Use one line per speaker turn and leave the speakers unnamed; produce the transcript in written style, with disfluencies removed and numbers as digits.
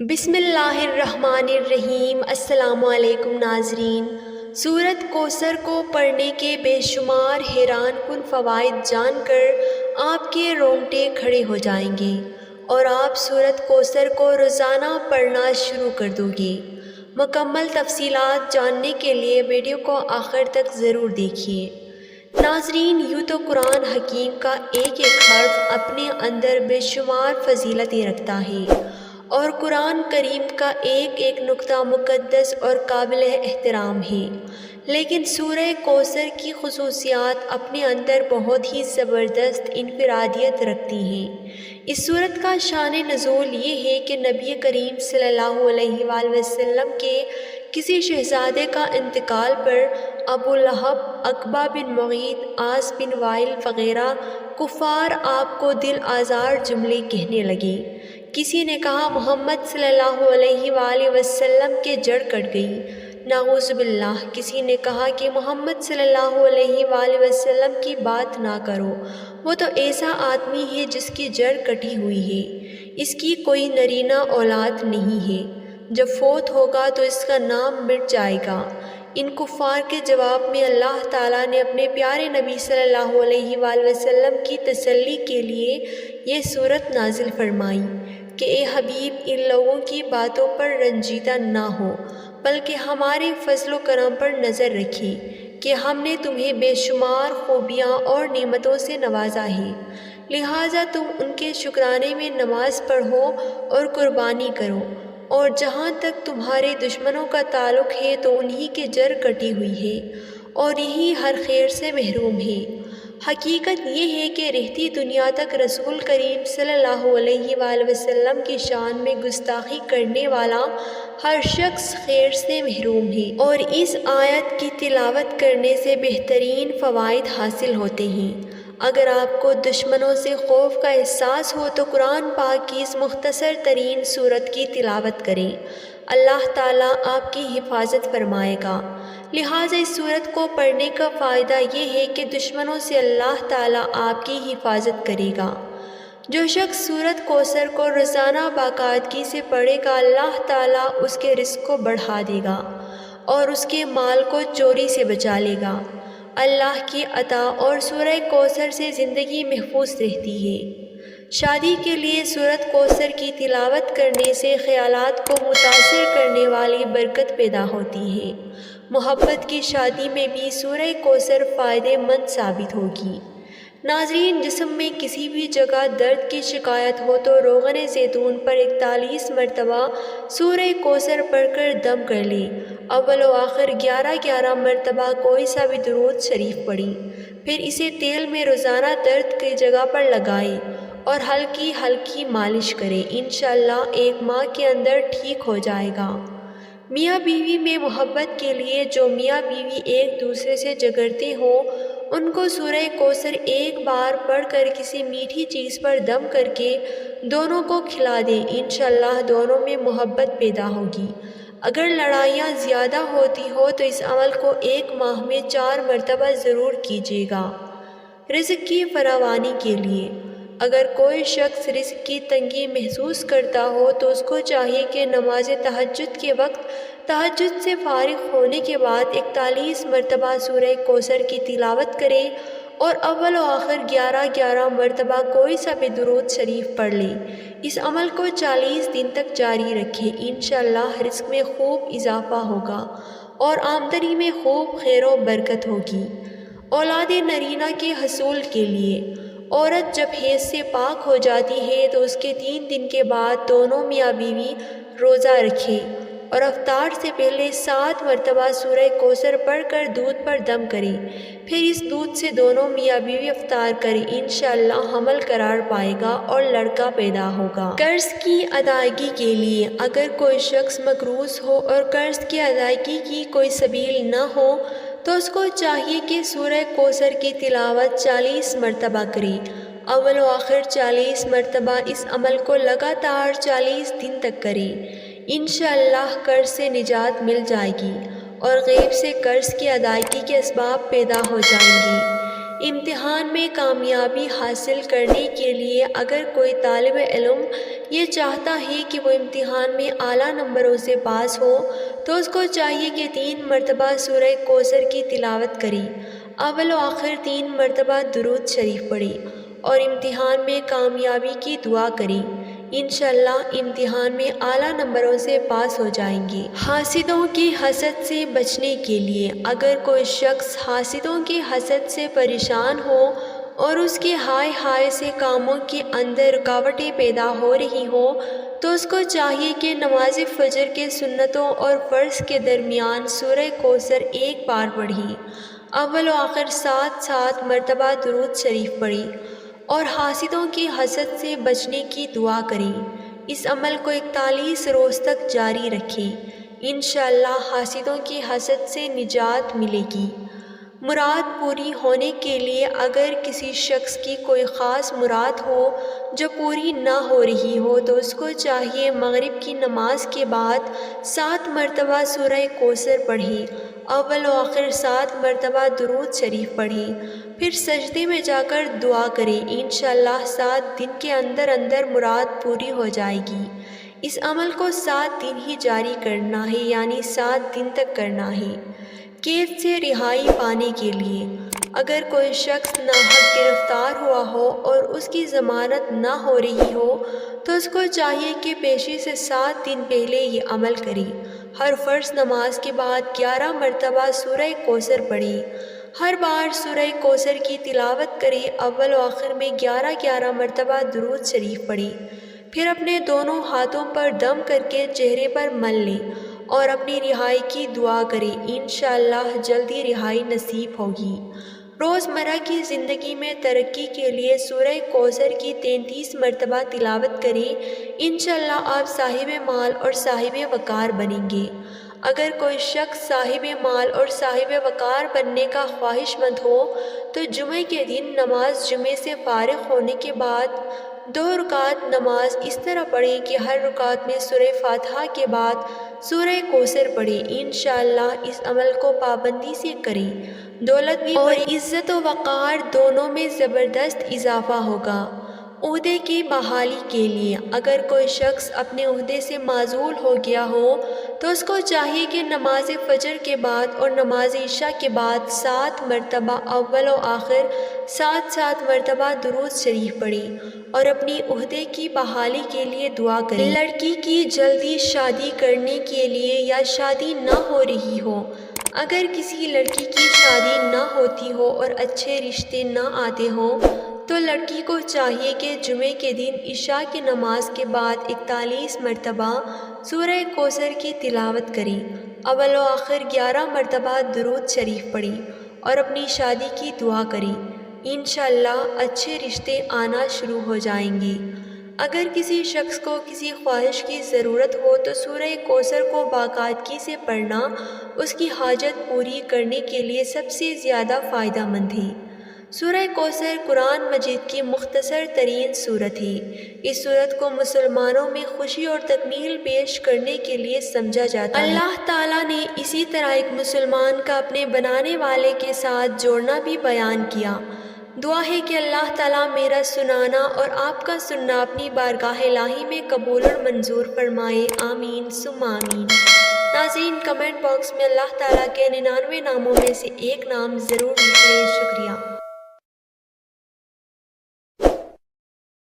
بسم اللہ الرحمن الرحیم۔ السلام علیکم ناظرین۔ سورۃ کوثر کو پڑھنے کے بے شمار حیران کن فوائد جان کر آپ کے رونگٹے کھڑے ہو جائیں گے اور آپ سورۃ کوثر کو روزانہ پڑھنا شروع کر دو گے۔ مکمل تفصیلات جاننے کے لیے ویڈیو کو آخر تک ضرور دیکھیے۔ ناظرین، یوں تو قرآن حکیم کا ایک ایک حرف اپنے اندر بے شمار فضیلتیں رکھتا ہے اور قرآن کریم کا ایک ایک نقطہ مقدس اور قابل احترام ہے، لیکن سورہ کوثر کی خصوصیات اپنے اندر بہت ہی زبردست انفرادیت رکھتی ہیں۔ اس سورت کا شان نزول یہ ہے کہ نبی کریم صلی اللہ علیہ وآلہ وسلم کے کسی شہزادے کا انتقال پر ابو لہب، عقبہ بن معیط، عاص بن وائل وغیرہ کفار آپ کو دل آزار جملے کہنے لگے۔ کسی نے کہا محمد صلی اللہ علیہ وآلہ وسلم کے جڑ کٹ گئی، نعوذ باللہ۔ کسی نے کہا کہ محمد صلی اللہ علیہ وآلہ وسلم کی بات نہ کرو، وہ تو ایسا آدمی ہے جس کی جڑ کٹی ہوئی ہے، اس کی کوئی نرینہ اولاد نہیں ہے، جب فوت ہوگا تو اس کا نام مٹ جائے گا۔ ان کفار کے جواب میں اللہ تعالیٰ نے اپنے پیارے نبی صلی اللہ علیہ وآلہ وسلم کی تسلی کے لیے یہ سورت نازل فرمائی کہ اے حبیب، ان لوگوں کی باتوں پر رنجیدہ نہ ہو، بلکہ ہمارے فضل و کرم پر نظر رکھیں کہ ہم نے تمہیں بے شمار خوبیاں اور نعمتوں سے نوازا ہے، لہٰذا تم ان کے شکرانے میں نماز پڑھو اور قربانی کرو، اور جہاں تک تمہارے دشمنوں کا تعلق ہے تو انہی کی جڑ کٹی ہوئی ہے اور یہی ہر خیر سے محروم ہے۔ حقیقت یہ ہے کہ رہتی دنیا تک رسول کریم صلی اللہ علیہ وآلہ وسلم کی شان میں گستاخی کرنے والا ہر شخص خیر سے محروم ہے، اور اس آیت کی تلاوت کرنے سے بہترین فوائد حاصل ہوتے ہیں۔ اگر آپ کو دشمنوں سے خوف کا احساس ہو تو قرآن پاک کی اس مختصر ترین سورت کی تلاوت کریں، اللہ تعالیٰ آپ کی حفاظت فرمائے گا۔ لہٰذا اس سورت کو پڑھنے کا فائدہ یہ ہے کہ دشمنوں سے اللہ تعالیٰ آپ کی حفاظت کرے گا۔ جو شخص سورت کوثر کو روزانہ باقاعدگی سے پڑھے گا، اللہ تعالیٰ اس کے رزق کو بڑھا دے گا اور اس کے مال کو چوری سے بچا لے گا۔ اللہ کی عطا اور سورہ کوثر سے زندگی محفوظ رہتی ہے۔ شادی کے لیے سورت کوثر کی تلاوت کرنے سے خیالات کو متاثر کرنے والی برکت پیدا ہوتی ہے۔ محبت کی شادی میں بھی سورہ کوثر فائدہ مند ثابت ہوگی۔ ناظرین، جسم میں کسی بھی جگہ درد کی شکایت ہو تو روغن زیتون پر 41 مرتبہ سورہ کوثر پڑھ کر دم کر لیں، اول و آخر 11 مرتبہ کوئی سا بھی درود شریف پڑھیں، پھر اسے تیل میں روزانہ درد کی جگہ پر لگائیں اور ہلکی ہلکی مالش کریں، انشاءاللہ 1 ماہ کے اندر ٹھیک ہو جائے گا۔ میاں بیوی میں محبت کے لیے جو میاں بیوی ایک دوسرے سے جھگڑتے ہوں، ان کو سورہ کوثر ایک بار پڑھ کر کسی میٹھی چیز پر دم کر کے دونوں کو کھلا دیں، انشاءاللہ دونوں میں محبت پیدا ہوگی۔ اگر لڑائیاں زیادہ ہوتی ہو تو اس عمل کو 1 ماہ میں 4 مرتبہ ضرور کیجیے گا۔ رزق کی فراوانی کے لیے اگر کوئی شخص رزق کی تنگی محسوس کرتا ہو تو اس کو چاہیے کہ نماز تہجد کے وقت تہجد سے فارغ ہونے کے بعد 41 مرتبہ سورہ کوثر کی تلاوت کرے اور اول و آخر 11 مرتبہ کوئی سا بھی درود شریف پڑھ لے۔ اس عمل کو 40 دن تک جاری رکھے، انشاءاللہ رزق میں خوب اضافہ ہوگا اور آمدنی میں خوب خیر و برکت ہوگی۔ اولاد نرینہ کے حصول کے لیے عورت جب حیض سے پاک ہو جاتی ہے تو اس کے 3 دن کے بعد دونوں میاں بیوی روزہ رکھے اور افطار سے پہلے 7 مرتبہ سورہ کوثر پڑھ کر دودھ پر دم کریں، پھر اس دودھ سے دونوں میاں بیوی افطار کریں، انشاءاللہ حمل قرار پائے گا اور لڑکا پیدا ہوگا۔ قرض کی ادائیگی کے لیے اگر کوئی شخص مقروض ہو اور قرض کی ادائیگی کی کوئی سبیل نہ ہو تو اس کو چاہیے کہ سورہ کوثر کی تلاوت 40 مرتبہ کرے، اول و آخر 40 مرتبہ اس عمل کو لگاتار 40 دن تک کرے، انشاءاللہ قرض سے نجات مل جائے گی اور غیب سے قرض کی ادائیگی کے اسباب پیدا ہو جائیں گے۔ امتحان میں کامیابی حاصل کرنے کے لیے اگر کوئی طالب علم یہ چاہتا ہے کہ وہ امتحان میں اعلیٰ نمبروں سے پاس ہو تو اس کو چاہیے کہ 3 مرتبہ سورہ کوثر کی تلاوت کرے، اول و آخر 3 مرتبہ درود شریف پڑھے اور امتحان میں کامیابی کی دعا کرے۔ انشاءاللہ امتحان میں اعلیٰ نمبروں سے پاس ہو جائیں گے۔ حاسدوں کی حسد سے بچنے کے لیے اگر کوئی شخص حاسدوں کی حسد سے پریشان ہو اور اس کے ہائے ہائے سے کاموں کے اندر رکاوٹیں پیدا ہو رہی ہوں تو اس کو چاہیے کہ نماز فجر کے سنتوں اور فرض کے درمیان سورہ کوثر 1 بار پڑھیں، اول و آخر 7 مرتبہ درود شریف پڑھیں اور حاسدوں کی حسد سے بچنے کی دعا کریں۔ اس عمل کو 41 روز تک جاری رکھیں، انشاءاللہ حاسدوں کی حسد سے نجات ملے گی۔ مراد پوری ہونے کے لیے اگر کسی شخص کی کوئی خاص مراد ہو جو پوری نہ ہو رہی ہو تو اس کو چاہیے مغرب کی نماز کے بعد 7 مرتبہ سورہ کوثر پڑھیں، اول و آخر 7 مرتبہ درود شریف پڑھیں، پھر سجدے میں جا کر دعا کریں، انشاءاللہ 7 دن کے اندر اندر مراد پوری ہو جائے گی۔ اس عمل کو 7 دن ہی جاری کرنا ہے، یعنی 7 دن تک کرنا ہے۔ قید سے رہائی پانے کے لیے اگر کوئی شخص ناحق گرفتار ہوا ہو اور اس کی ضمانت نہ ہو رہی ہو تو اس کو چاہیے کہ پیشی سے 7 دن پہلے یہ عمل کرے۔ ہر فرض نماز کے بعد 11 مرتبہ سورہ کوثر پڑھیں، ہر بار سورہ کوثر کی تلاوت کریں، اول و آخر میں 11 مرتبہ درود شریف پڑھیں، پھر اپنے دونوں ہاتھوں پر دم کر کے چہرے پر مل لیں اور اپنی رہائی کی دعا کریں، انشاءاللہ جلدی رہائی نصیب ہوگی۔ روزمرہ کی زندگی میں ترقی کے لیے سورہ کوثر کی 33 مرتبہ تلاوت کریں، انشاءاللہ آپ صاحب مال اور صاحب وقار بنیں گے۔ اگر کوئی شخص صاحب مال اور صاحب وقار بننے کا خواہش مند ہو تو جمعہ کے دن نماز جمعہ سے فارغ ہونے کے بعد 2 رکعت نماز اس طرح پڑھیں کہ ہر رکعت میں سورہ فاتحہ کے بعد سورہ کوثر پڑھیں، انشاءاللہ اس عمل کو پابندی سے کریں، دولت بھی اور عزت و وقار دونوں میں زبردست اضافہ ہوگا۔ عہدے کی بحالی کے لیے اگر کوئی شخص اپنے عہدے سے معزول ہو گیا ہو تو اس کو چاہیے کہ نماز فجر کے بعد اور نماز عشاء کے بعد 7 مرتبہ اول و آخر 7 مرتبہ درود شریف پڑھیں اور اپنی عہدے کی بحالی کے لیے دعا کریں۔ لڑکی کی جلدی شادی کرنے کے لیے یا شادی نہ ہو رہی ہو اگر کسی لڑکی کی شادی نہ ہوتی ہو اور اچھے رشتے نہ آتے ہوں تو لڑکی کو چاہیے کہ جمعے کے دن عشاء کی نماز کے بعد 41 مرتبہ سورہ کوثر کی تلاوت کریں، اول و آخر 11 مرتبہ درود شریف پڑھیں اور اپنی شادی کی دعا کریں، انشاءاللہ اچھے رشتے آنا شروع ہو جائیں گے۔ اگر کسی شخص کو کسی خواہش کی ضرورت ہو تو سورہ کوثر کو باقاعدگی سے پڑھنا اس کی حاجت پوری کرنے کے لیے سب سے زیادہ فائدہ مند ہے۔ سورہ کوثر قرآن مجید کی مختصر ترین سورت ہے۔ اس سورت کو مسلمانوں میں خوشی اور تکمیل پیش کرنے کے لیے سمجھا جاتا ہے۔ اللہ تعالیٰ نے اسی طرح ایک مسلمان کا اپنے بنانے والے کے ساتھ جوڑنا بھی بیان کیا۔ دعا ہے کہ اللہ تعالیٰ میرا سنانا اور آپ کا سننا اپنی بارگاہ الہی میں قبول اور منظور فرمائے، آمین ثم آمین۔ ناظرین کمنٹ باکس میں اللہ تعالیٰ کے 99 ناموں میں سے ایک نام ضرور لکھیں۔ شکریہ۔